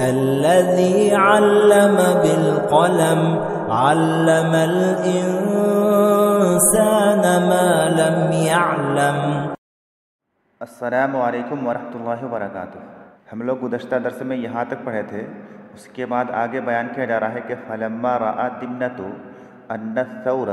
الذي علم بالقلم علم الإنسان ما لم يعلم۔ السلام علیکم ورحمۃ اللہ وبرکاتہ۔ ہم لوگ گزشتہ درس میں یہاں تک پڑھے تھے، اس کے بعد آگے بیان کیا جا رہا ہے کہ فلما رأى دمنة أن الثور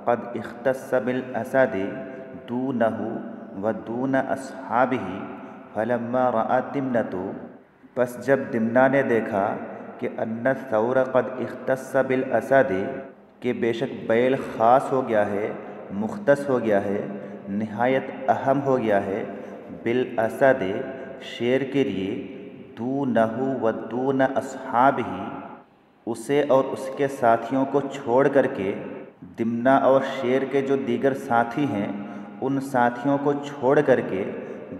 قد اختص بالأسد دونه ودون أصحابه فلما رأى دمنة، پس جب دمنہ نے دیکھا کہ ان الثور قد اختص بالاسد، کہ بے شک بیل خاص ہو گیا ہے، مختص ہو گیا ہے، نہایت اہم ہو گیا ہے، بالاسد شیر کے لیے، دونہ و دون اصحابہ اسے اور اس کے ساتھیوں کو چھوڑ کر کے، دمنہ اور شیر کے جو دیگر ساتھی ہیں ان ساتھیوں کو چھوڑ کر کے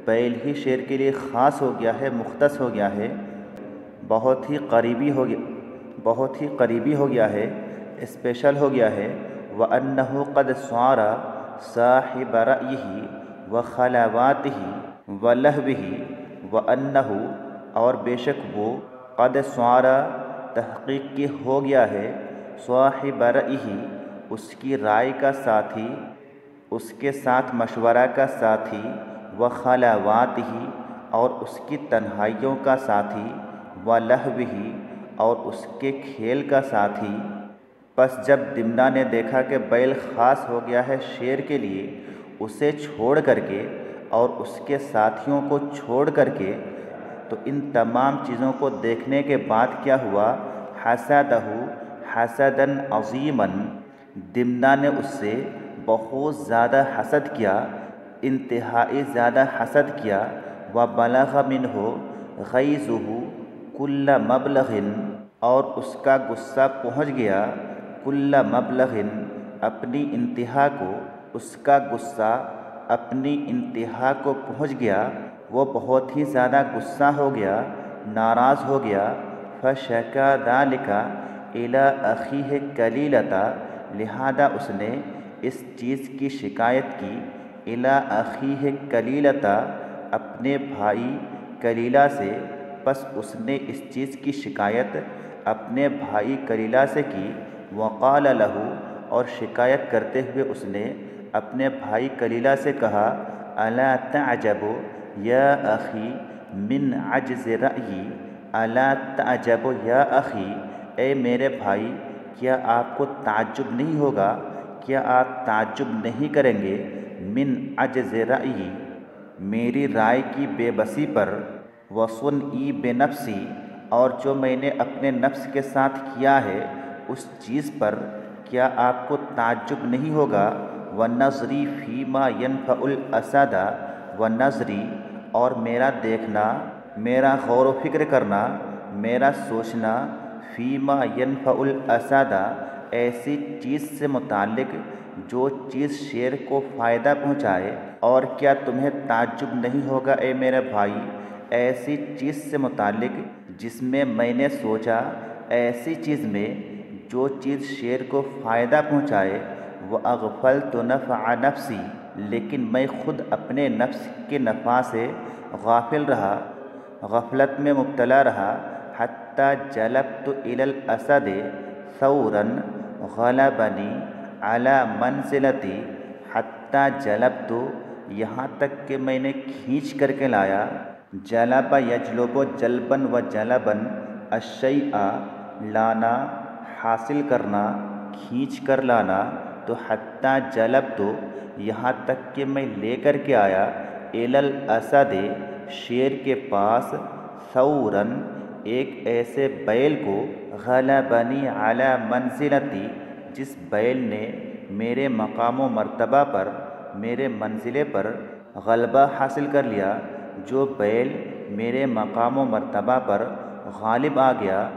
بیل ہی شیر کے لیے خاص ہو گیا ہے، مختص ہو گیا ہے، بہت ہی قریبی ہو گیا ہے، اسپیشل ہو گیا ہے۔ وَأَنَّهُ قَدْ صَارَ صَاحِبَ رَأْيِهِ وَخَلَوَاتِهِ وَلَهْوِهِ وَأَنَّهُ اور بے شک وہ قد صار تحقیق کی ہو گیا ہے، صاحب رأیہ اس کی رائے کا ساتھی، اس کے ساتھ مشورہ کا ساتھی، وخلواتہ اور اس کی تنہائیوں کا ساتھی، ولہوہ اور اس کے کھیل کا ساتھی۔ پس جب دمنہ نے دیکھا کہ بیل خاص ہو گیا ہے شیر کے لیے، اسے چھوڑ کر کے اور اس کے ساتھیوں کو چھوڑ کر کے، تو ان تمام چیزوں کو دیکھنے کے بعد کیا ہوا؟ حسدہ حسدا عظیما، دمنہ نے اس سے بہت زیادہ حسد کیا، انتہائی زیادہ حسد کیا۔ وبلغ منہ غیظہ کل مبلغ اور اس کا غصہ پہنچ گیا، کل مبلغ اپنی انتہا کو، اس کا غصہ اپنی انتہا کو پہنچ گیا، وہ بہت ہی زیادہ غصہ ہو گیا، ناراض ہو گیا۔ فشکا ذلک الی اخیہ کلیلۃ، لہذا اس نے اس چیز کی شکایت کی، الی اخیہ کلیلۃ اپنے بھائی کلیلہ سے، پس اس نے اس چیز کی شکایت اپنے بھائی کلیلہ سے کی۔ وقال لہ اور شکایت کرتے ہوئے اس نے اپنے بھائی کلیلہ سے کہا، الا تعجب یا اخی من عجز رأیی، الا تعجب یا اخی اے میرے بھائی، کیا آپ کو تعجب نہیں ہوگا، کیا آپ تعجب نہیں کریں گے، من عجز رأیی میری رائے کی بے بسی پر، وصنعی بنفسی اور جو میں نے اپنے نفس کے ساتھ کیا ہے اس چیز پر، کیا آپ کو تعجب نہیں ہوگا۔ ونظری فیما ینفع الاسد، ونظری اور میرا دیکھنا، میرا غور و فکر کرنا، میرا سوچنا، فیما ینفع الاسد ایسی چیز سے متعلق جو چیز شیر کو فائدہ پہنچائے۔ اور کیا تمہیں تعجب نہیں ہوگا اے میرے بھائی ایسی چیز سے متعلق جس میں میں نے سوچا، ایسی چیز میں جو چیز شیر کو فائدہ پہنچائے۔ وَأَغْفَلْتُ نَفْعَ نَفْسِي لیکن میں خود اپنے نفس کے نفع سے غافل رہا، غفلت میں مبتلا رہا۔ حَتَّى جَلَبْتُ إِلَى الْأَسَدِ ثَوْرًا غَلَبَنِي عَلَى مَنْزِلَتِي، حَتَّى جَلَبْتُ یہاں تک کہ میں نے کھینچ کر کے لایا، جلب یجلب جلباً و جلباً الشیء لانا، حاصل کرنا، کھینچ کر لانا، تو حتیٰ جلبت یہاں تک کہ میں لے کر کے آیا، الی الاسد شیر کے پاس، ثوراً ایک ایسے بیل کو، غلبنی علی منزلتی جس بیل نے میرے مقام و مرتبہ پر، میرے منزلے پر غلبہ حاصل کر لیا، جو بیل میرے مقام و مرتبہ پر غالب آ گیا،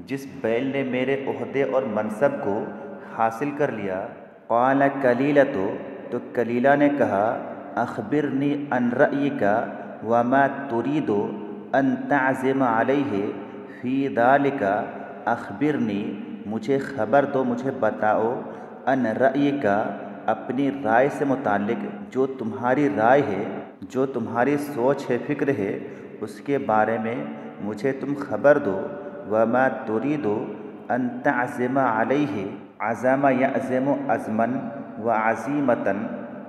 جس بیل نے میرے عہدے اور منصب کو حاصل کر لیا۔ قال کلیلۃ تو کلیلہ نے کہا، اخبرنی عن رأیک وما ترید ان تعزم علیہ فی ذلک، اخبرنی مجھے خبر دو، مجھے بتاؤ، ان رأیک اپنی رائے سے متعلق، جو تمہاری رائے ہے، جو تمہاری سوچ ہے، فکر ہے، اس کے بارے میں مجھے تم خبر دو، وما تريد ان تعزم علیہ، عزم یعزم عزمن وعزیمتن،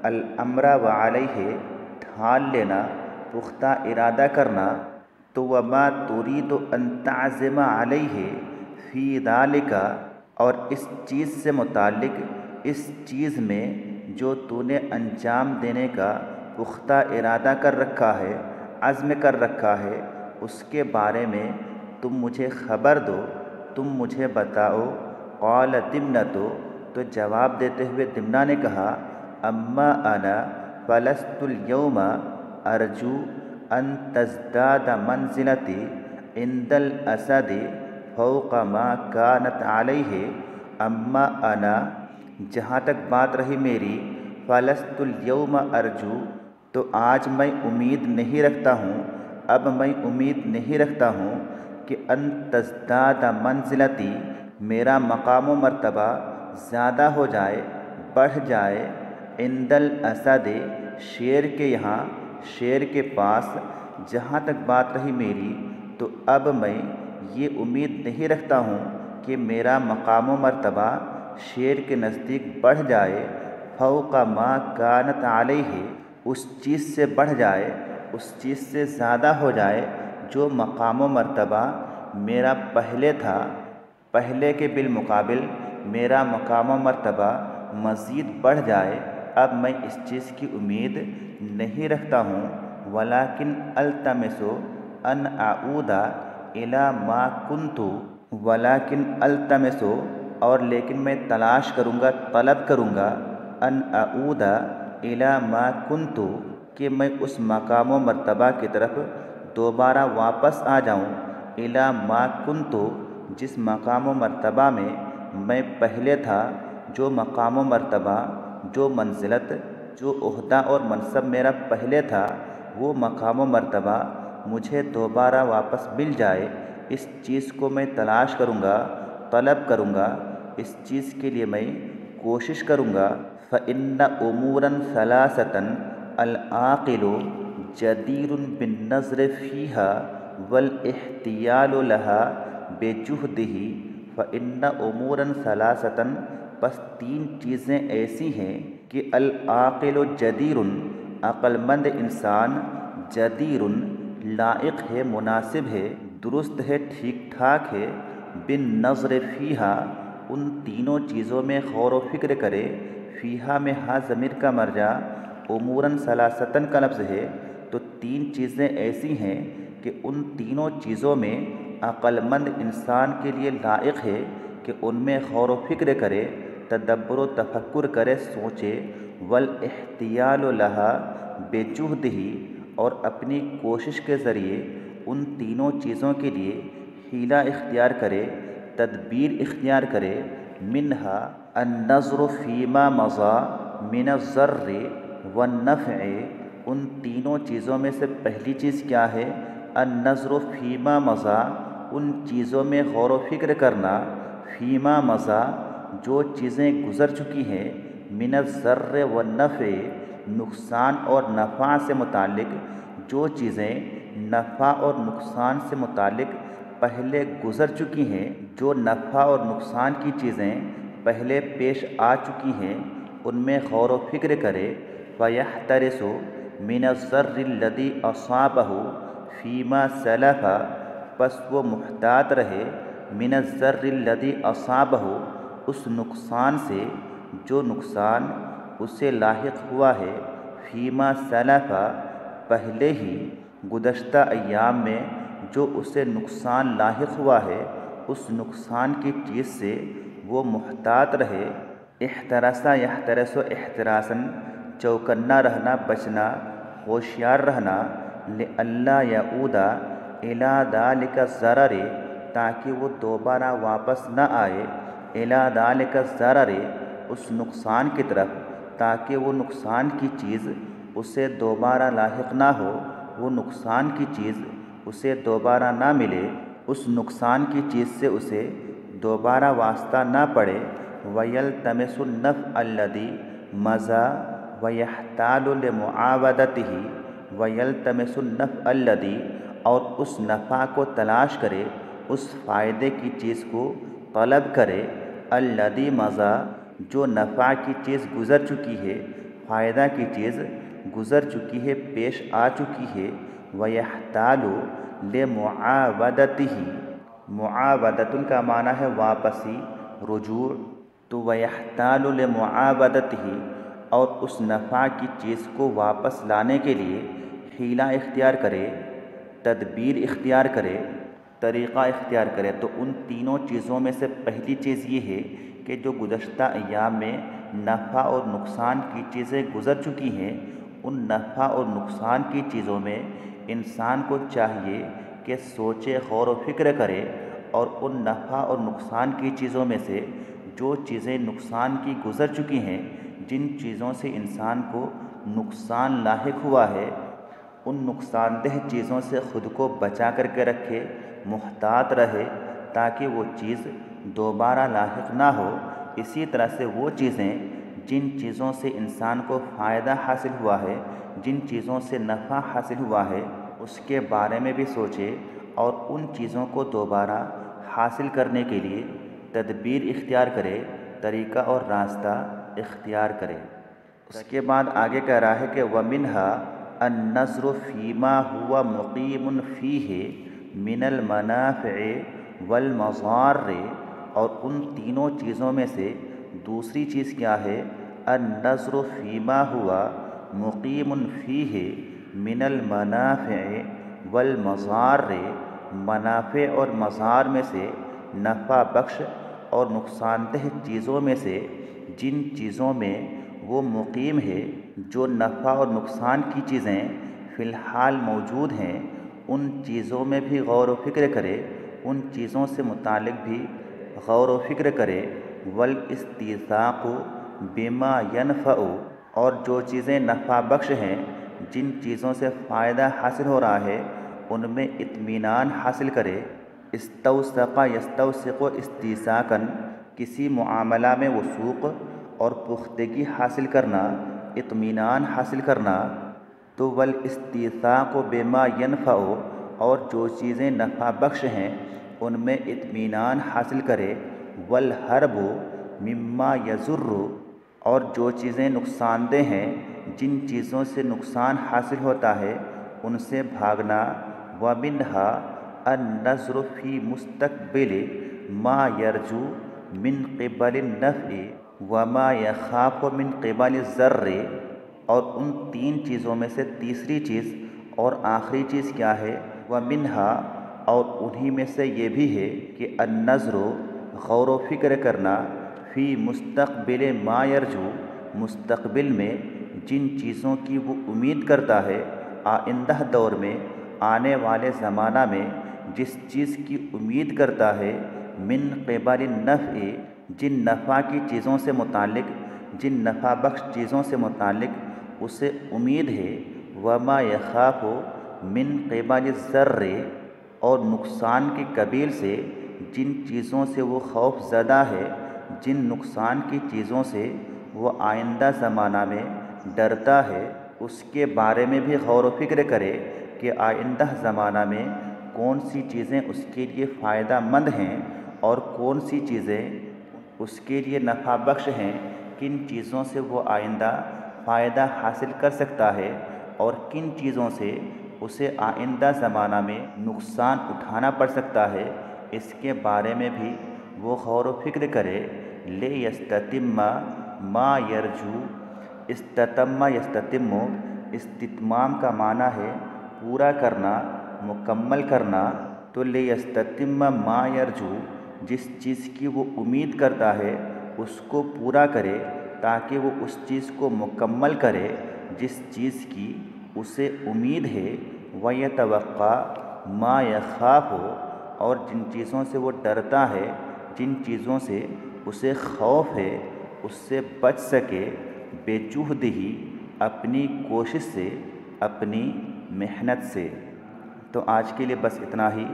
الامر وعلیہ ٹھان لینا، پختہ ارادہ کرنا، تو وما تريد ان تعزم علیہ فی ذالک، اور اس چیز سے متعلق، اس چیز میں جو تو نے انجام دینے کا پختہ ارادہ کر رکھا ہے، عزم کر رکھا ہے، اس کے بارے میں تم مجھے خبر دو، تم مجھے بتاؤ۔ قال دمنۃ، تو جواب دیتے ہوئے دمنہ نے کہا، اما انا فلست اليوم ارجو ان تزداد منزلتی عند الاسد فوق ما كانت علیہ، اما انا، جہاں تک بات رہی میری، فلست اليوم ارجو، تو آج میں امید نہیں رکھتا ہوں، اب میں امید نہیں رکھتا ہوں کہ ان تزداد منزلتی، میرا مقام و مرتبہ زیادہ ہو جائے، بڑھ جائے، عند الاسد، شیر کے یہاں، شیر کے پاس، جہاں تک بات رہی میری، تو اب میں یہ امید نہیں رکھتا ہوں کہ میرا مقام و مرتبہ شیر کے نزدیک بڑھ جائے، فوق ما كانت علیہ، اس چیز سے بڑھ جائے، اس چیز سے زیادہ ہو جائے جو مقام و مرتبہ میرا پہلے تھا، پہلے کے بالمقابل میرا مقام و مرتبہ مزید بڑھ جائے، اب میں اس چیز کی امید نہیں رکھتا ہوں۔ ولیکن التمس ان اعود الی ما کنت، ولیکن التمس، اور لیکن میں تلاش کروں گا، طلب کروں گا، ان اعود الی ما کنت، کہ میں اس مقام و مرتبہ کی طرف دوبارہ واپس آ جاؤں، الی ما کنت، جس مقام و مرتبہ میں پہلے تھا، جو مقام و مرتبہ، جو منزلت، جو عہدہ اور منصب میرا پہلے تھا، وہ مقام و مرتبہ مجھے دوبارہ واپس مل جائے، اس چیز کو میں تلاش کروں گا، طلب کروں گا، اس چیز کے لیے میں کوشش کروں گا۔ فإن امورا ثلاثة العاقل جدیر بالنظر فيها والاحتیال لها بجهده۔ فإن امورا ثلاثة، پس تین چیزیں ایسی ہیں کہ العاقل جدیر، عقل مند انسان، جدیر لائق ہے، مناسب ہے، درست ہے، ٹھیک ٹھاک ہے، بالنظر فیہا، ان تینوں چیزوں میں غور و فکر کرے، فیہا میں ہا ضمیر کا مرجع اموراً ثلاثتاً کا لفظ ہے، تو تین چیزیں ایسی ہیں کہ ان تینوں چیزوں میں عقل مند انسان کے لیے لائق ہے کہ ان میں غور و فکر کرے، تدبر و تفکر کرے، سوچے، والاحتیال لها بجہدہ، اور اپنی کوشش کے ذریعے ان تینوں چیزوں کے لیے حیلہ اختیار کرے، تدبیر اختیار کرے، منہا النظر فیما مضی من الضر والنفع، ان تینوں چیزوں میں سے پہلی چیز کیا ہے؟ النظر فیما مضی، ان چیزوں میں غور و فکر کرنا، فیما مضی، جو چیزیں گزر چکی ہیں، من الضر والنفع، نقصان اور نفع سے متعلق، جو چیزیں نفع اور نقصان سے متعلق پہلے گزر چکی ہیں، جو نفع اور نقصان کی چیزیں پہلے پیش آ چکی ہیں، ان میں غور و فکر کرے، فَيَحْتَرِسُ مِنَ الضَّرِّ الَّذِي أَصَابَهُ فِيمَا سَلَفَ، پس وہ محتاط رہے، من الضَّرِّ الَّذِي أَصَابَهُ، اس نقصان سے جو نقصان اسے لاحق ہوا ہے، فیما سلف، پہلے ہی گزشتہ ایام میں جو اسے نقصان لاحق ہوا ہے، اس نقصان کی چیز سے وہ محتاط رہے۔ احترس یحترس احتراساً، چوکنا رہنا، بچنا، ہوشیار رہنا، لئلا یعود الی ذلک الضرر، تاکہ وہ دوبارہ واپس نہ آئے، الی ذلک الضرر، اس نقصان کی طرف، تاکہ وہ نقصان کی چیز اسے دوبارہ لاحق نہ ہو، وہ نقصان کی چیز اسے دوبارہ نہ ملے، اس نقصان کی چیز سے اسے دوبارہ واسطہ نہ پڑے۔ وَيَلْتَمِسُ النَّفْعَ الَّذِي مَضَى وَيَحْتَالُ لِمُعَاوَدَتِهِ، وَيَلْتَمِسُ النَّفْعَ الَّذِي، اور اس نفع کو تلاش کرے، اس فائدے کی چیز کو طلب کرے، الذی مضی جو نفع کی چیز گزر چکی ہے، فائدہ کی چیز گزر چکی ہے، پیش آ چکی ہے، وَيَحْتَالُ لِمُعَاوَدَتِهِ، معاودۃ کا معنی ہے واپسی، رجوع، تو وَيَحْتَالُ لِمُعَاوَدَتِهِ اور اس نفع کی چیز کو واپس لانے کے لیے حیلہ اختیار کرے، تدبیر اختیار کرے، طریقہ اختیار کرے۔ تو ان تینوں چیزوں میں سے پہلی چیز یہ ہے کہ جو گزشتہ ایام میں نفع اور نقصان کی چیزیں گزر چکی ہیں، ان نفع اور نقصان کی چیزوں میں انسان کو چاہیے کہ سوچے، غور و فکر کرے، اور ان نفع اور نقصان کی چیزوں میں سے جو چیزیں نقصان کی گزر چکی ہیں، جن چیزوں سے انسان کو نقصان لاحق ہوا ہے، ان نقصان دہ چیزوں سے خود کو بچا کر کے رکھے، محتاط رہے، تاکہ وہ چیز دوبارہ لاحق نہ ہو۔ اسی طرح سے وہ چیزیں جن چیزوں سے انسان کو فائدہ حاصل ہوا ہے، جن چیزوں سے نفع حاصل ہوا ہے، اس کے بارے میں بھی سوچے، اور ان چیزوں کو دوبارہ حاصل کرنے کے لیے تدبیر اختیار کرے، طریقہ اور راستہ اختیار کرے۔ اس کے بعد آگے کہہ رہا ہے کہ وَمِنْهَا النَّظْرُ فِي مَا هُوَ مُقِيمٌ فِيهِ مِنَ الْمَنَافِعِ وَالْمَضَارِّ، اور ان تینوں چیزوں میں سے دوسری چیز کیا ہے؟ النَّظْرُ فِي مَا هُوَ مُقِيمٌ فِيهِ مِنَ الْمَنَافِعِ وَالْمَضَارِّ، منافع اور مضار میں سے، نفع بخش اور نقصان دہ چیزوں میں سے جن چیزوں میں وہ مقیم ہے، جو نفع اور نقصان کی چیزیں فی الحال موجود ہیں، ان چیزوں میں بھی غور و فکر کرے، ان چیزوں سے متعلق بھی غور و فکر کرے۔ والاستیثاق بما ينفع، اور جو چیزیں نفع بخش ہیں، جن چیزوں سے فائدہ حاصل ہو رہا ہے، ان میں اطمینان حاصل کرے۔ استوثق یستوثق استیثاقاً، کسی معاملہ میں وثوق اور پختگی حاصل کرنا، اطمینان حاصل کرنا۔ تو والاستیثاق بما ينفع، اور جو چیزیں نفع بخش ہیں ان میں اطمینان حاصل کرے۔ والحرب مما یضر، اور جو چیزیں نقصان دہ ہیں، جن چیزوں سے نقصان حاصل ہوتا ہے، ان سے بھاگنا۔ وَمِنْهَا النَّظْرُ فِي مُسْتَقْبِلِ مَا يَرْجُو مِنْ قِبَلِ النَّفْعِ وَمَا يَخَافُ مِنْ قِبَلِ الضَّرِّ، اور ان تین چیزوں میں سے تیسری چیز اور آخری چیز کیا ہے؟ وَمِنْهَا، اور انہی میں سے یہ بھی ہے کہ النَّظْرُ غور و فکر کرنا، فی مستقبل ما یرجو، مستقبل میں جن چیزوں کی وہ امید کرتا ہے، آئندہ دور میں، آنے والے زمانہ میں جس چیز کی امید کرتا ہے، من قبل النفع، جن نفع کی چیزوں سے متعلق، جن نفع بخش چیزوں سے متعلق اسے امید ہے۔ وما یخاف من قبل الضر، اور نقصان کی قبیل سے جن چیزوں سے وہ خوف زدہ ہے، جن نقصان کی چیزوں سے وہ آئندہ زمانہ میں ڈرتا ہے، اس کے بارے میں بھی غور و فکر کرے کہ آئندہ زمانہ میں کون سی چیزیں اس کے لیے فائدہ مند ہیں اور کون سی چیزیں اس کے لیے نفع بخش ہیں، کن چیزوں سے وہ آئندہ فائدہ حاصل کر سکتا ہے اور کن چیزوں سے اسے آئندہ زمانہ میں نقصان اٹھانا پڑ سکتا ہے، اس کے بارے میں بھی وہ غور و فکر کرے۔ لِیَسْتَتِمَّ مَا یرجو، استتم یستتم، استتمام کا معنی ہے پورا کرنا، مکمل کرنا۔ تو لِیَسْتَتِمَّ مَا یرجو، جس چیز کی وہ امید کرتا ہے اس کو پورا کرے، تاکہ وہ اس چیز کو مکمل کرے جس چیز کی اسے امید ہے۔ وَيَتَوَقَّى مَا يَخَافُ، اور جن چیزوں سے وہ ڈرتا ہے، جن چیزوں سے اسے خوف ہے، اس سے بچ سکے، بِجُهْدِهِ، اپنی کوشش سے، اپنی محنت سے۔ تو آج کے لیے بس اتنا ہی۔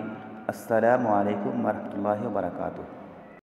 السلام علیکم ورحمۃ اللہ وبرکاتہ۔